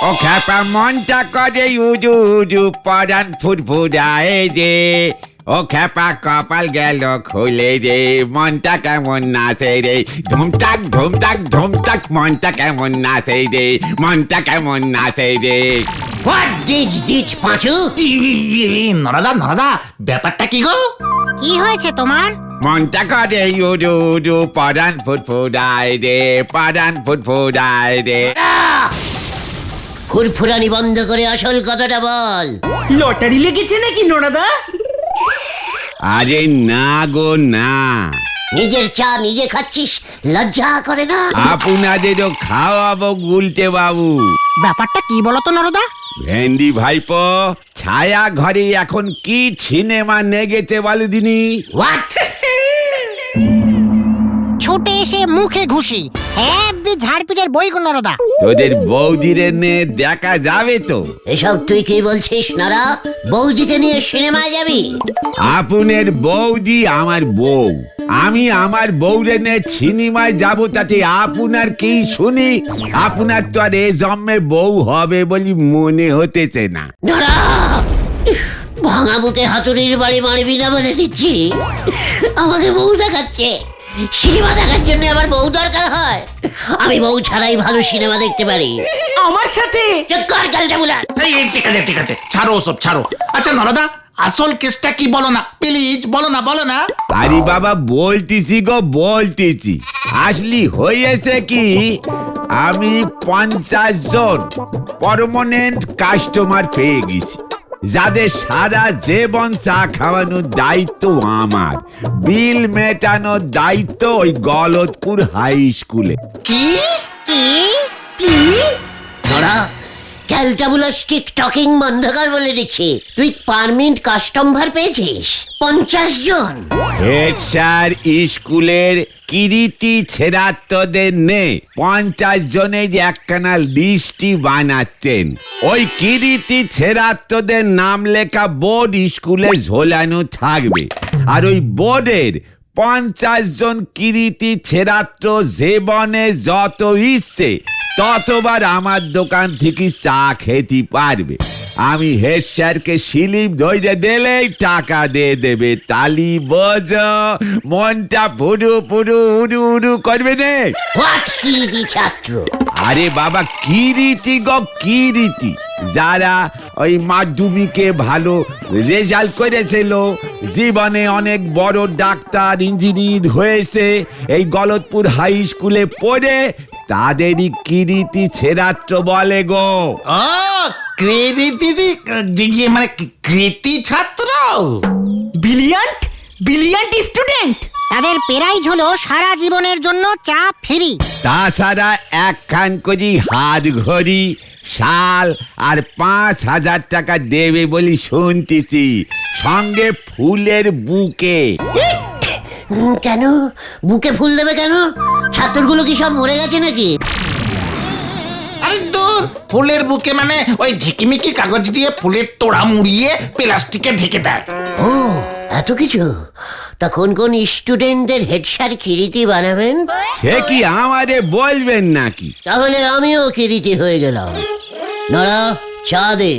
ও খ্যাপা মনটা করে উজু উজু পরান ফুরফুরায় যে ও খ্যাপা কপাল গেল খুলে রে মনটা কেমন নাচে রে ধুমটাক ধুমটাক ধুমটাক মনটা কেমন নাচে রে মনটা কেমন নাচে রে হোয়াট দিচ পাঁচু? নরাদা ব্যাপারটা কি গো? কি হয়েছে তোমার? মনটা করে উজু উজু পরান ফুরফুরায় রে পরান ফুরফুরায় রে। ফুরফুরানি বন্ধ করে আসল কথাটা বল। লটারি লেগেছে নাকি নরাদা? আরে না গো না, নিজের চা নিজে খাচ্ছিস, লজ্জা করে না? আপনাদেরও খাওয়াবো গুলটে বাবু। ব্যাপারটা কি বলো তো নরদা? ভেন্ডি ভাইপো, ছায়া ঘরে এখন কি সিনেমা নেগেছে বলে দিনি? হোয়াট? ছুটে এসে মুখে ঘুষি হেব্বি ঝাড়পিটের বই গো নরদা। তোদের বৌদিরে নে দেখা যাবে তো? এসব তুই কি বলছিস নারা? বৌদিকে নিয়ে সিনেমায় যাবি? আপনার বৌদি আমার বউ, আমি আমার বউরে নে সিনেমায় যাব, তাতে আপনার কি শুনি? আপনার তো আর এ জন্মে বউ হবে বলি মনে হতেছে না। নারা, ভাঙা বুকে হাতুড়ির বাড়ি মারবি না বলে দিচ্ছি। আমাকে বউ দেখাচ্ছে, সিনেমা দেখার জন্য আবার বউ দরকার হয়? আমি বউ ছাড়াই ভালো সিনেমা দেখতে পারি। আমার সাথে? চুপ কর গালটা বুলা। ঠিক আছে ছাড়ো ওসব ছাড়ো। আচ্ছা নরাদা, আসল কেসটা কি বলো না প্লিজ, বলো না। আরে বাবা বলতেছি গো বলতেছি, আসলি হয়েছে কি, আমি 50 জন পার্মানেন্ট কাস্টমার পেয়ে গেছি, যাদের সারা জীবন চা খাওয়ানোর দায়িত্ব আমার, বিল মেটানোর দায়িত্ব ওই গলতপুর হাই স্কুলে। কি কি? নরা, ক্যালটাবুলার স্টিক টকিং বন্ধ কর বলে দিচ্ছি। তুই পারমিট কাস্টমার পেয়েছিস 50 জন? হেড স্যার স্কুলের কিরিতি ছেড়াত্তদের নে 50 জনের একখানা লিস্টি বানাচ্ছেন। ওই কিরিতি ছেড়াত্তদের নাম লেখা বোর্ড স্কুলে ঝোলানো থাকবে, আর ওই বোর্ডের 50 জন কিরিতি ছেড়াত্র জীবনে যত ইচ্ছে ততবার আমার দোকান থেকে চা খেতে পারবে। আমি হেড স্যারকে স্লিপ ধরে দিলেই টাকা দিয়ে দেবে। তালি বোঝ, মনটা পুরু পুরু উড়ু উড়ু করবে নে। হোয়াট কিরিতি ছাত্র? আরে বাবা কিরিতি গো কিরিতি, যারা ওই মাধ্যমিকে ভালো রেজাল্ট করেছিল, জীবনে অনেক বড় ডাক্তার ইঞ্জিনিয়ার হয়েছে, এই গলতপুর হাই স্কুলে পড়ে, তাদেরই কিরিতি ছেড়াত্র বলে গো। ও ক্রেডিটি মানে কৃতি ছাত্র, ব্রিলিয়ান্ট স্টুডেন্ট। তাদের প্রাইজ হলো সারা জীবনের জন্য চা ফ্রি। তাছাড়া একখান করে হাত ঘড়ি, শাল আর 5,000 টাকা দেবে বলি শুনতেছি, সঙ্গে ফুলের বুকে। কেন বুকে ফুল দেবে কেন? ছাত্রগুলো কি সব মরে গেছে নাকি? আরে দূর, ফুলের বুকে মানে ওই ঝিকিমিকি কাগজ দিয়ে ফুলের তোড়া মুড়িয়ে প্লাস্টিকে ঢেকে দেয়। ও এত কিছু? তা কোন কোন স্টুডেন্টদের হেড স্যার কিরিতি বানাবেন? সে কি আমাদের বলবেন নাকি? তাহলে আমিও কিরিতি হয়ে গেলাম। নরা, চা দে।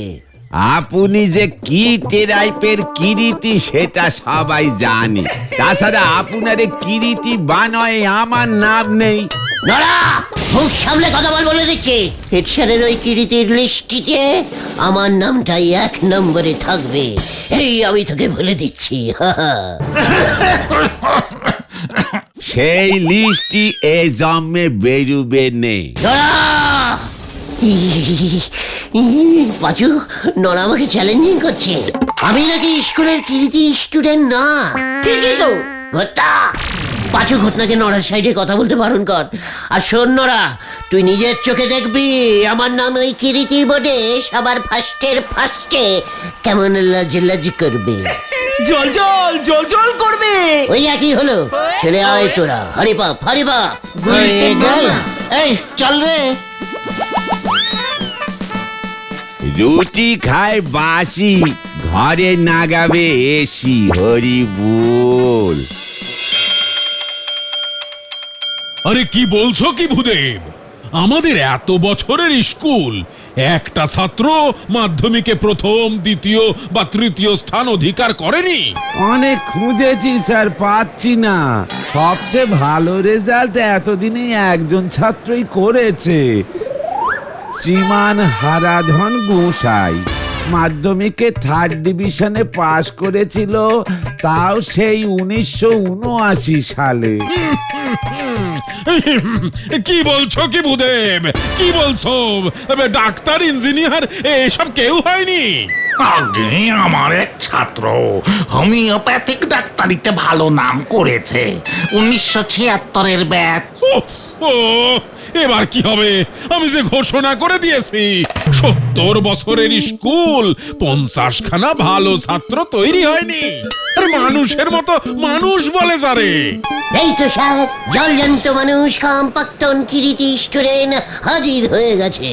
আপনি যে কি টাইপের কিরিতি সেটা সবাই জানে, তাছাড়া আপনার কিরিতি বানায় আমার নাম নেই। নরা, মুখ সামলে কথা বলে দিচ্ছি। হেড স্যারের ওই কিরিতির লিস্টিতে আমার নামটাই 1 নম্বরে থাকবে, এই আমি তোকে বলে দিচ্ছি। সেই লিস্টটি এ জন্মে বেরুবে নে। পাঁচু, নরা আমাকে চ্যালেঞ্জিং করছে। আমি নাকি স্কুলের কিরিতি স্টুডেন্ট না। ঠিকই তো। ঘটনা পাঁচু, ঘটনাকে নড়ার সাইডে কথা বলতে বারণ কর। আর শোন নড়া, তুই নিজের চোখে দেখবি আমার নাম ওই কিরিতি বোর্ডে সবার ফার্স্টে কেমন লাজ করবে। জল করবে। ওই একই হলো। চলে আয় তোরা, হরি বাপ। এই চল রে। রুটি খায় বাসি, ঘরে নাগাবে এসি, হরি বল। আরে কি বলছো কি ভূদেব? আমাদের এত বছরের স্কুল একটা ছাত্র মাধ্যমিকে প্রথম দ্বিতীয় বা তৃতীয় স্থান অধিকার করেনি। অনেক খুঁজেছি স্যার, পাচ্ছি না। সবচেয়ে ভালো রেজাল্ট এতদিনে একজন ছাত্রই করেছে, শ্রীমান হারাধন গোসাই। মাধ্যমিকে 3rd ডিভিশনে পাশ করেছিল, তাও সেই 1979 সালে। কি বলছো কি ভূদেব, কি বলছো? ডাক্তার, ইঞ্জিনিয়ার এসব কেউ হয়নি? আগে আমার এক ছাত্র হোমিওপ্যাথিক ডাক্তারিতে ভালো নাম করেছে, 1976-এর ব্যাচ। ও এবার কি হবে? আমি যে ঘোষণা করে দিয়েছি 70 বছরের স্কুল, 50খানা ভালো ছাত্র তৈরি হয়নি। আরে মানুষের মতো মানুষ বলে যারে। এই তো স্যার, জলজন্ত মানুষ কমপক্ষণ কিরিটি স্টুডেন্ট হাজির হয়ে গেছে।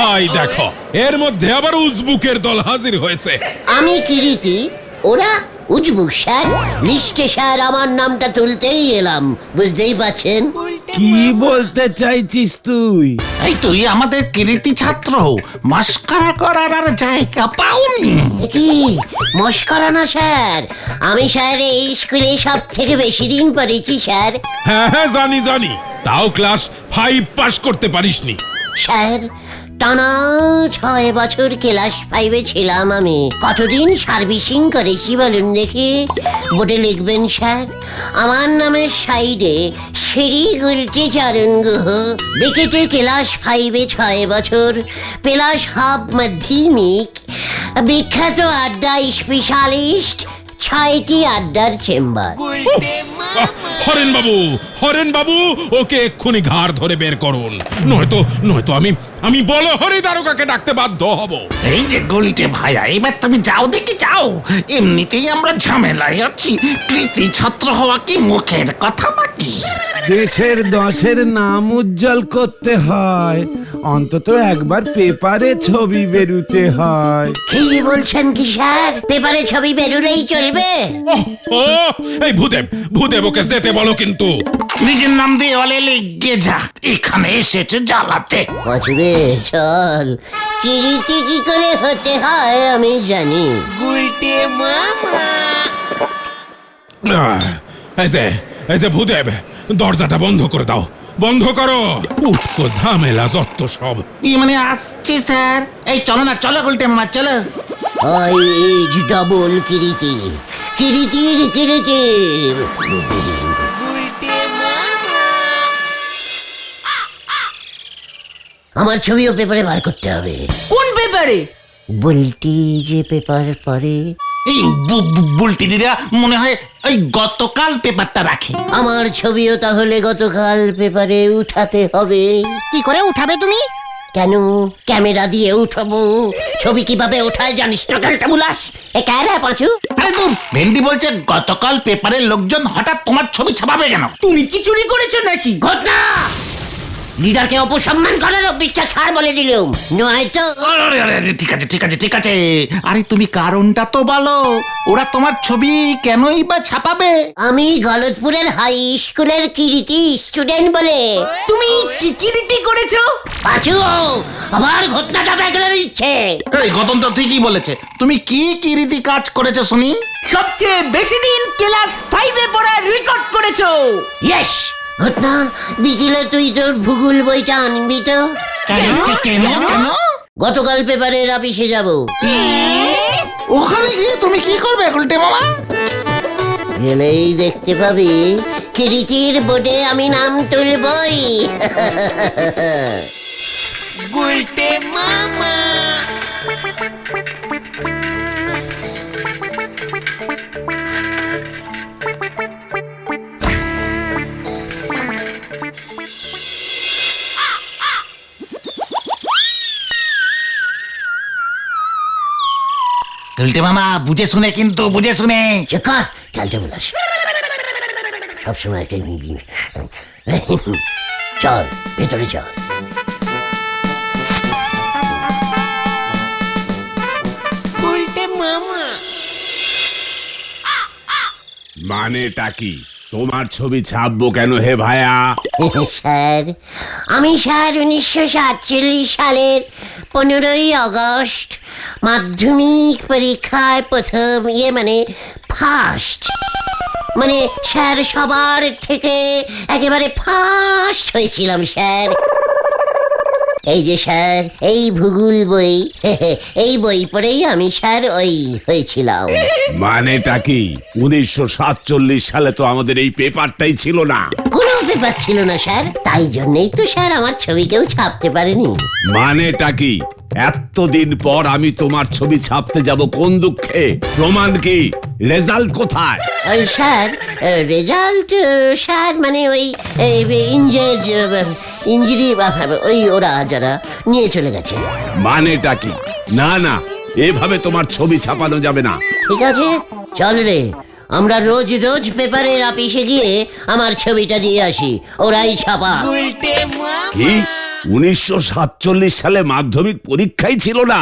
আই দেখো, এর মধ্যে আবার উজবুকের দল হাজির হয়েছে। আমি কিরিটি, ওরা উজবুক স্যার। লিস্টে স্যার আমার নামটা তুলতেই এলাম, বুঝতেই পারছেন। কি বলতে চাইছিস তুই? এই তুই আমাদের কৃতি ছাত্র, মস্করা করার আর জায়গা পাওনি। কি মস্করা না স্যার, আমি স্যার এই স্কুলে সব থেকে বেশি দিন পড়েছি স্যার। হ্যাঁ হ্যাঁ জানি জানি, তাও ক্লাস 5 পাস করতে পারিসনি। স্যার টানা 6 বছর ক্লাস 5-এ ছিলাম আমি। কতদিন সার্ভিসিং করেছি বলুন দেখি। বোর্ডে লিখবেন স্যার, আমার নামের সাইডে শ্রী গুলটি চারণ গুহ, বিকেটে ক্লাস 5-এ 6 বছর, প্লাস হাফ মাধ্যমিক, বিখ্যাত আড্ডা স্পেশালিস্ট, 6টি আড্ডার চেম্বার। হরেন বাবু, ওকে এক্ষুনি ঘাড় ধরে বের করুন, নয়তো আমি বলো হরি দারোগাকে ডাকতে বাধ্য হব। এই যে গলিতে ভাইয়া, এবার তুমি যাও দেখি যাও, এমনিতেই আমরা ঝামেলায় আছি। কৃতি ছাত্র হওয়া কি মুখের কথা নাকি? দেশের 10-এর নাম উজ্জ্বল করতে হয়, অন্তত একবার পেপারে ছবি বেরুতে হয়। কি বলছেন কি স্যার, পেপারে ছবি বেরোলেই চলবে? ও এই ভূদেব ওকে যেতে বলো কিন্তু। নিজের নাম দিয়ে অলে লেগে যা, এখানে এসেছে জ্বালাতে। পাঁচুরে চল, কিরিতি কি করে হতে হয় আমি জানি। এই যে ভূদেব, দরজাটা বন্ধ করে দাও, বন্ধ করো। উটকো ঝামেলা যত সব। মানে আসছি স্যার। এই চলো না, চলো গুলটে মামা চলো। ইজ ডবল কিরিতি, কিরিতির কিরিতি। আমার ছবিও পেপারে বার করতে হবে। কোন পেপারে? বলটি যে পেপার পড়ে। এই বুলটি দিরা মনে হয় ওই গতকাল পেপারটা রাখে। আমার ছবিও তাহলে গতকাল পেপারে উঠাতে হবে। কি করে উঠাবে তুমি? কেন, ক্যামেরা দিয়ে উঠাবো। ছবি কিভাবে ওঠায় জানিস না গালটা বুলাস? এ কারা পাঁচু? আরে তুই ভেন্ডি বলছে গতকাল পেপারের লোকজন হঠাৎ তোমার ছবি ছাপাবে কেন? তুমি কি চুরি করেছো নাকি? ঘটনা লিডারকে অপসম্মান করার অভ্যাসটা ছাড় বলে দিলুম, নয়তো। আরে আরে আরে, ঠিক আছে। আরে তুমি কারণটা তো বলো, ওরা তোমার ছবি কেনই বা ছাপাবে? আমি গলতপুরের হাই স্কুলের কিরিতি স্টুডেন্ট বলে। তুমি কি কিরিতি করেছো? পাঁচু আবার ঘটনাটা বেগলে দিচ্ছে। এই গতন তো ঠিকই বলেছে। তুমি কি রীতি কাজ করেছো শুনি? সবচেয়ে বেশি দিন ক্লাস 5-এ পড়ার রেকর্ড করেছো। ইয়েস ঘটনা, বিকেলে তুই তোর ভূগোল বইটা আনবি তো। কেন? গতকাল পেপারের অফিসে যাব। ওখানে গিয়ে তুমি কি করবে গুলটে মামা? গেলেই দেখতে পাবি কিরিতির বোর্ডে আমি নাম তুলবই। গুলটে মামা বুঝে শুনে, কিন্তু বুঝে শুনে। চেকার খেলতে বলাস সবসময়। চল ভেতরে চল। মানেটা কি? তোমার ছবি ছাপবো কেন হে ভায়া? স্যার আমি স্যার 1947 সালের 15ই আগস্ট মাধ্যমিক পরীক্ষায় প্রথম ফার্স্ট স্যার সবার থেকে একেবারে ফার্স্ট হয়েছিলাম স্যার। এই যে স্যার এই ভূগোল বই এই বই পড়েই আমি স্যার ওই হয়েছিলাম। মানেটা কি 1947 সালে তো আমাদের এই পেপারটাই ছিল না। কোনো পেপার ছিল না স্যার, তাই জন্যই তো স্যার আমার ছবি কেউ ছাপতে পারেনি। মানেটা কি এতদিন পর আমি তোমার ছবি ছাপতে যাব কোন দুঃখে? প্রমাণ কি? রেজাল্ট কোথায়? ওই স্যার রেজাল্ট স্যার ওই ইঞ্জিরি ওই ওরা যারা নিয়ে চলে গেছে। মানেটা কি? না না, এভাবে তোমার ছবি ছাপানো যাবে না। ঠিক আছে চল রে, আমরা রোজ রোজ পেপারের অফিসে গিয়ে আমার ছবিটা দিয়ে আসি, ওরাই ছাপা। কি 1947 সালে মাধ্যমিক পরীক্ষাই ছিল না?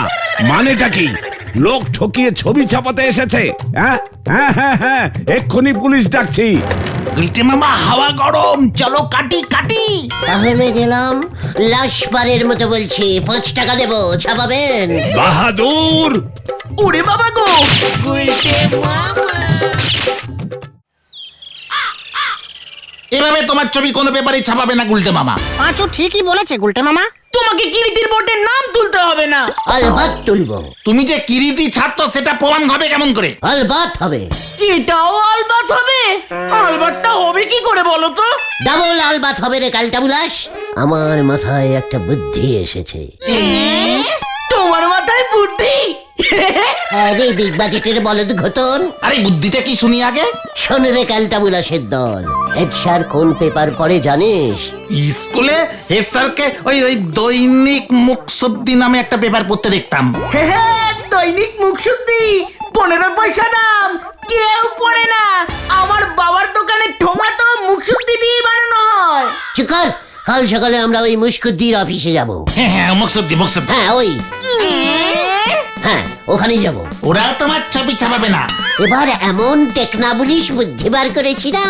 মানেটা কি? লোক ঠকিয়ে ছবি ছাপাতে এসেছে? হ্যাঁ হ্যাঁ হ্যাঁ হ্যাঁ, এক্ষুনি পুলিশ ডাকছি। গুলটে মামা হাওয়া গরম, চলো কাটি কাটি। তাহলে গেলাম, লাশবারের মতো বলছি, 5 টাকা দেবো, ছাপাবেন? বাহাদুর! ওরে বাবা গো, এভাবে তোমার ছবি কোনো পেপারে ছাপাবে না গুলটে মামা। পাঁচু ঠিকই বলেছে গুলটে মামা। তোমাকে কিরিটির বোর্ডের নাম তুলতে হবে না। আলবাত তুলবো। তুমি যে কিরিতি ছাত্র সেটা প্রমাণ হবে কেমন করে? আলবাত হবে। এটাও আলবাত হবে? আলবাতটা হবে কি করে বলো তো? ডাবল আলবাত হবে রে কালটা বুলাস। আমার মাথায় একটা বুদ্ধি এসেছে। তোমার মাথায় বুদ্ধি? আরে বিগ বাজেটের বলদ ঘটন। আরে বুদ্ধিটা কি শুনি আগে। শোন রে কালটা বুলাসের দল, হেড স্যার কোন পেপার পড়ে জানিস? স্কুলে হেড স্যারকে ওই ওই দৈনিক মুখশুদ্ধি নামে একটা পেপার পড়তে দেখতাম। হ্যাঁ, দৈনিক মুখশুদ্ধি, 15 পয়সা দাম, কেউ পড়ে না। আমার বাবার দোকানে ঠোমাতো মুখশুদ্ধি দিয়ে বানানো হয়। চুকার, কাল সকালে আমরা ওই মুশকুদ্দির অফিসে যাব। হ্যাঁ হ্যাঁ, মুখশুদ্ধি মুখশুদ্ধি। হ্যাঁ ওই, হ্যাঁ ওখানেই যাব। ওরা তোমার ছবি ছাপাবে না। এবার এমন টেকনাবুলিশ বুদ্ধি বার করেছি না,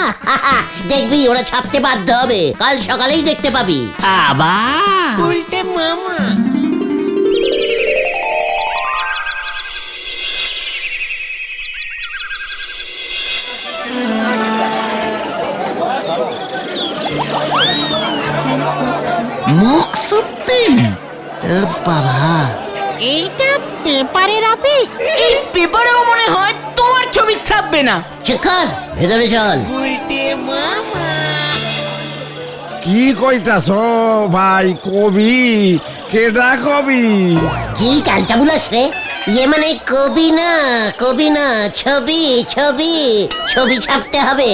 দেখবি ওরা ছাপতে বাধ্য হবে। কাল সকালেই দেখতে পাবি। আবার উল্টে মামা। মুখশুদ্ধি? বাবা, এইটা পেপারের অফিস? এই পেপারেও মনে হয় তোমার ছবি ছাপবে না। চুকার, ভেতরে চল। কি কইতাছ ভাই? কবি? কেডা কবি? কি কালটা বুলাস রে? কবি না, কবি না, ছবি ছবি ছবি ছাপতে হবে।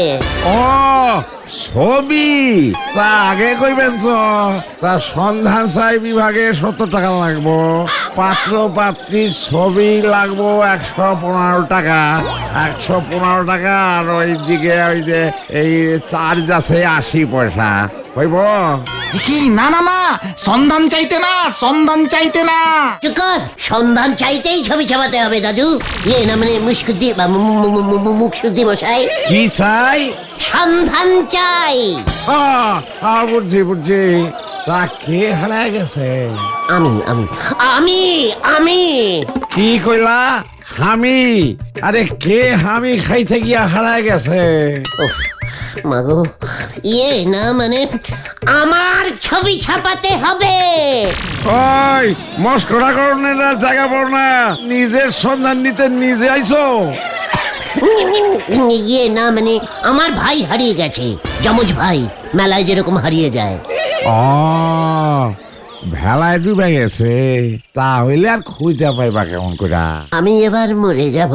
ও ছবি? তা আগে কইবেন তো। তা সন্ধান চাই বিভাগে 70 টাকা লাগবো, পাত্র পাত্রীর ছবি লাগবো 115 টাকা। 115 টাকা, আর ওইদিকে ওই যে এই চার্জ আছে 80 পয়সা। হইব? কি? না না না, সন্ধান চাইতে না, সন্ধান চাইতে না। চুকার, সন্ধান চাইতেই ছবি ছাপাতে হবে দাদু। মুশকুদ্দি বা মুখশুদ্ধি মশাই, কি চাই? সন্ধান চাই। বুঝছি বুঝছি। তা কে হারায় গেছে? আমি আমি আমি আমি কি কইলা? হামি? আরে কে হামি খাইতে গিয়া হারায় গেছে? উফ, মাগো, আমার ছবি ছাপাতে হবে। ওই মস্করা করনের জায়গা পড় না, নিজের সন্ধান নিতে নিজে আইছো। আমার ভাই হারিয়ে গেছে, যমজ ভাই, মেলায় যেরকম হারিয়ে যায়। ও, ভেলায় ডুবে গেছে। তাহলে আর খুঁজে পাইবা কেমন করে? আমি এবার মরে যাব।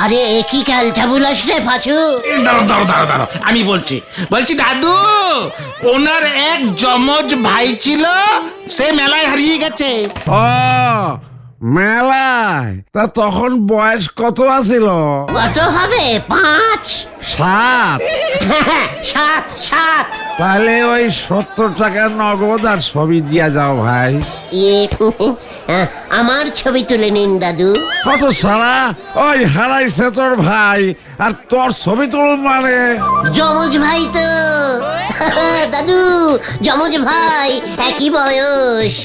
আরে একই ক্যালটা বুলাস রে পাচু। দাঁড়াও দাঁড়াও দাঁড়াও দাঁড়াও, আমি বলছি দাদু, ওনার এক যমজ ভাই ছিল, সে মেলায় হারিয়ে গেছে। ও মেলায়? তা তখন বয়স কত আছিল? কত হবে? 5? সাত? সাত সাত তাহলে ওই 70 টাকা নগদ আর ছবি দিয়া যাও ভাই। ইয়ে আমার ছবি তুলে নিন দাদু। কত সারা ওই হারাইছে তোর ভাই আর তোর ছবি তুল মানে? যমজ ভাই তো দাদু, যমজ ভাই, একই বয়স।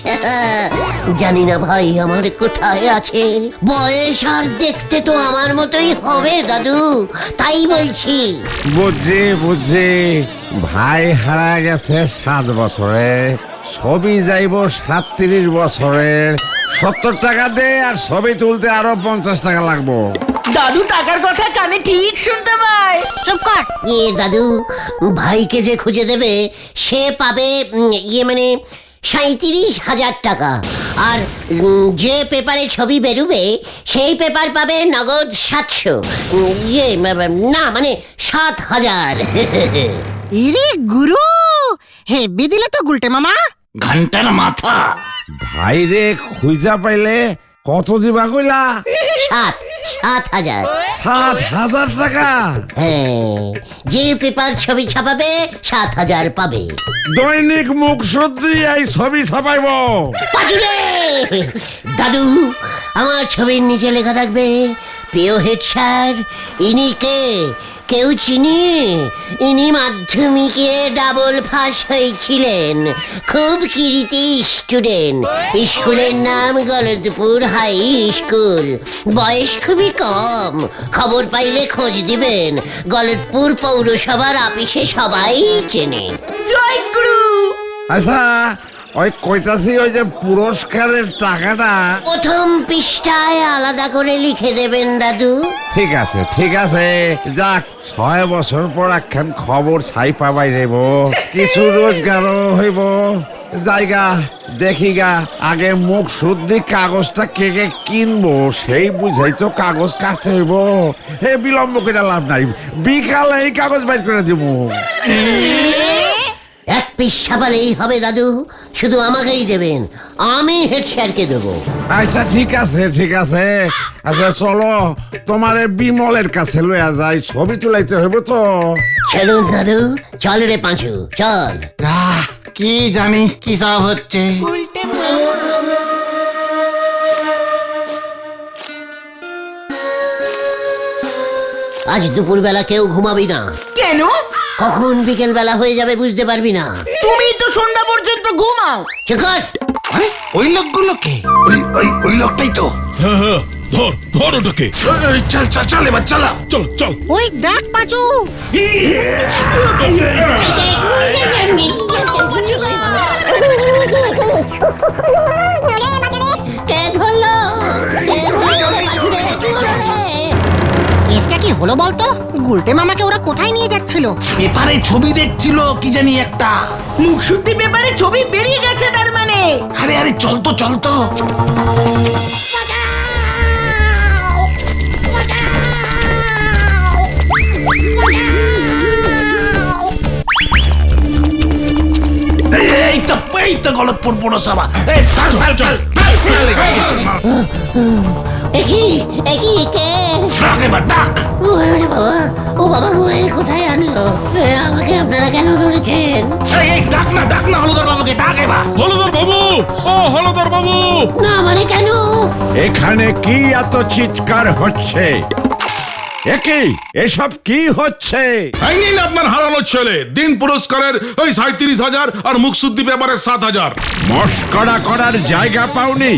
জানি না ভাই আমার কোথায় আছে, বয়স আর দেখতে তো আমার মতোই হবে দাদু, তাই বলছি। বুঝছি বুঝছি, ভাই হারা গেছে 7 বছরে, ছবি যাইব 37 বছরের। 70 টাকা দে আর ছবি তুলতে আরো 50 টাকা লাগবো। দাদু টাকার কথা কানে ঠিক শুনতে পায়। চুপ কর। দাদু, ভাইকে যে খুঁজে দেবে সে পাবে মানে 37,000 টাকা, আর যে পেপারে ছবি বেরোবে সেই পেপার পাবে নগদ 700, না মানে 7,000। ইরে গুরু, হেব্বি দিলে তো গুলটে মামা। ঘন্টার মাথা। ভাই রে খুঁজা পাইলে কত দিবা কইলা? 7,000। 7,000 টাকা? হ্যাঁ, যে পেপার ছবি ছাপাবে 7,000 পাবে। দৈনিক মুখ শুদ্ধি এই ছবি ছাপাইব। পাজুরে দাদু, আমার ছবির নিচে লেখা থাকবে, প্রিয় হেড স্যার, ইনি কে? কেউ চিনি? ইনি মাধ্যমিকে ডাবল পাস হয়েছিলেন, খুব কৃতি স্টুডেন্ট, স্কুলের নাম গলদপুর হাই স্কুল, বয়স খুবই কম, খবর পাইলে খোঁজ দিবেন, গলদপুর পৌরসভার অফিসে সবাই চেনে। জয় গুরু। আচ্ছা ওই কইতাছি ওই যে পুরস্কারের টাকাটা। প্রথম পৃষ্ঠায় আলাদা করে লিখে দেবেন দাদু। ঠিক আছে ঠিক আছে, যাক 6 বছর পর একখান খবর ছাই পাবাই দেব, কিছু রোজগারও হইব। জায়গা দেখিগা, আগে মুখ শুদ্ধি কাগজটা কে কে কিনবো সেই বুঝাই তো কাগজ কাটতে হইব। হে বিলম্ব করে লাভ নাই, বিকালে এই কাগজ বাইর করে দিব। এক পিস ছাপালেই হবে দাদু, শুধু আমাকেই দেবেন, আমি হেড স্যারকে দেবো। আচ্ছা ঠিক আছে ঠিক আছে, আচ্ছা চলো তোমারে বিমলের কাছে লইয়া যাই, ছবি তুলাইতে হইব তো। চলুন দাদু, চল রে পাঁচু, চল। কি জানি কি সব হচ্ছে। আজ দুপুরবেলা কেউ ঘুমাবি না, কেন? কখন বিকেল বেলা হয়ে যাবে বুঝতে পারবি না। তুমি তো সন্ধ্যা পর্যন্ত ঘুমাও। চুপ কর। আরে ওই লোকগুলো কে? ওই লোকটাই তো। হ্যাঁ হ্যাঁ, ধর ধর ওটাকে। চল চল চল এবার চলো। চল চল। ওই দেখ পাচু। কে ধরলো? কে ধরলো রে পাঁচুরে? কি হলো রে? কেসটা কি হলো বলতো? গুলটে মামাকে ওরা কোথায় নিয়ে যাচ্ছিল? পেপারে ছবি দেখছিল কি জানি একটা। মুখ শুদ্ধি পেপারে ছবি বেরিয়ে গেছে তার মানে। আরে আরে চল তো চল তো। এই তো গলতপুর পৌরসভা। এই চল চল চল। একই কে? ডাক এবার ডাক। ওরে বাবা, ও বাবা গো, এ কোথায় আনলো? আমাকে আপনারা কেন ধরেছেন? এই ডাক না হলুদার বাবুকে ডাক এবার। হলদর বাবু, ও হলদর বাবু। না মানে কেন? এখানে কি এত চিৎকার হচ্ছে? একই এসব কি হচ্ছে? এই নিন আপনার হারানো ছেলে, দিন পুরস্কারের ওই 37,000 আর মুখশুদ্ধি পেপারের 7,000। মস্করা করার জায়গা পাওনি?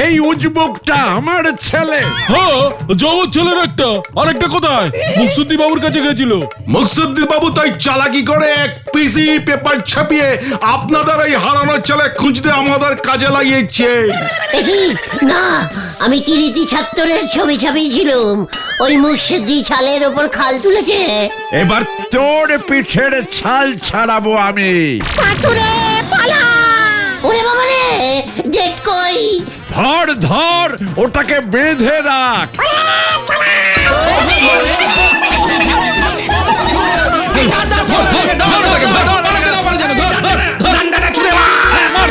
এই উজবুকটা আমার ছেলে। হ্যাঁ, জমজ ছেলের একটা। আরেকটা কোথায়? মুখশুদ্ধি বাবুর কাছে গেছিল। মুকসুদ্দিন বাবু তাই চালাকি করে এক পিসি পেপার ছাপিয়ে আপনাদের এই হারানো ছেলে খুঁজতে আমাদের কাজে লাগিয়েছে। একই না, আমি কৃতি ছাত্রের ছবি ছাপিয়েছিলাম, ওই মুর্শিদি ছালের ওপর খাল তুলেছে। এবার তোর পিঠের ছাল ছাড়াবো আমি। পাচুরে পালা! ওরে বাবা রে, ডেট কই? ধর ধর, ওটাকে বেঁধে রাখ। ডান্ডাটা ছুঁড়ে মার।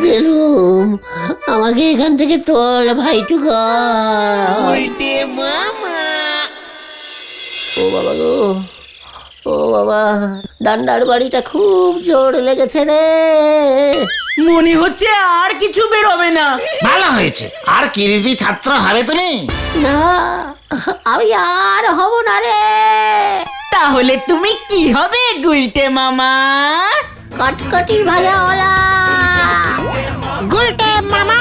গেলুম, আমার আমাকে এখান থেকে তোল ভাইটুকা। ও বাবা গো, ও বাবা, ডান্ডার বাড়িটা খুব জোর লেগেছে রে। মনে হচ্ছে আর কিছু বেরোবে না। ভালো হয়েছে, আর কিরিতি ছাত্র হবে তুমি। না, আমি আর হব না রে। তাহলে তুমি কি হবে গুলটে মামা? কটকটি ভালো হলাম। গুলটে মামা